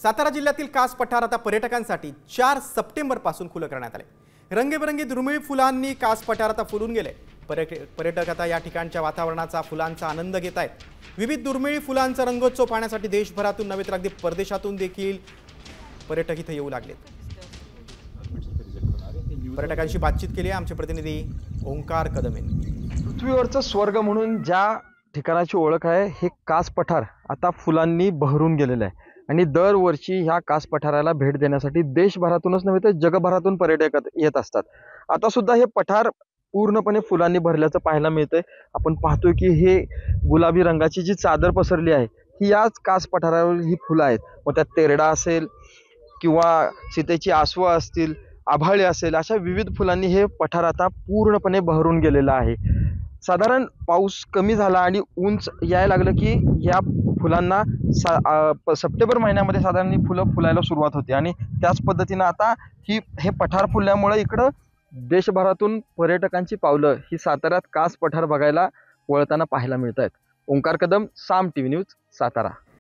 सातारा जिल्ह्यातील कास पठार आता पर्यटकांसाठी 4 सप्टेंबर पासून खुलं करण्यात आले। रंगीबेरंगी दुर्मिळ फुलांनी कास पठार आता फुलून गेले। पर्यटक आता या ठिकाणच्या वातावरणाचा फुलांचा आनंद घेत आहेत। विविध दुर्मिळ फुलांचा रंगोत्सव पाहण्यासाठी देशभरातून नव्हे तर अगदी परदेशातून देखील पर्यटक इथे येऊ लागलेत। पर्यटकांशी बातचीत केली आहे आमचे प्रतिनिधी ओंकार कदम यांनी। पृथ्वीवरचं स्वर्ग म्हणून ज्या ठिकाणाची ओळख आहे हे कास पठार आता फुलांनी बहरून गेलेलं आहे आणि दरवर्षी ह्या कास पठाराला भेट देण्यासाठी देशभरातूनच नव्हे तर जगभरातून पर्यटक येत असतात। आता सुद्धा हे पठार पूर्णपणे फुलांनी भरल्याचं पाहायला मिळतंय। आपण पाहतोय की हे गुलाबी रंगाची जी चादर पसरली आहे ही याच कास पठारावर ही फुलं आहेत। मग त्यात तेरडा असेल किंवा सीतेची आसवं असतील, आभाळे असेल, अशा विविध फुलांनी हे पठार आता पूर्णपणे बहरून गेलेलं आहे। साधारण पाऊस कमी झाला आणि उंच यायला लागलं की या फुलांना सप्टेंबर महिन्यामध्ये साधारण ही फुलं फुलायला सुरुवात होते आणि त्याच पद्धतीनं आता हे पठार फुलल्यामुळे इकडं देशभरातून पर्यटकांची पावलं ही साताऱ्यात कास पठार बघायला वळताना पाहायला मिळत आहेत। ओंकार कदम, साम टीव्ही न्यूज, सातारा।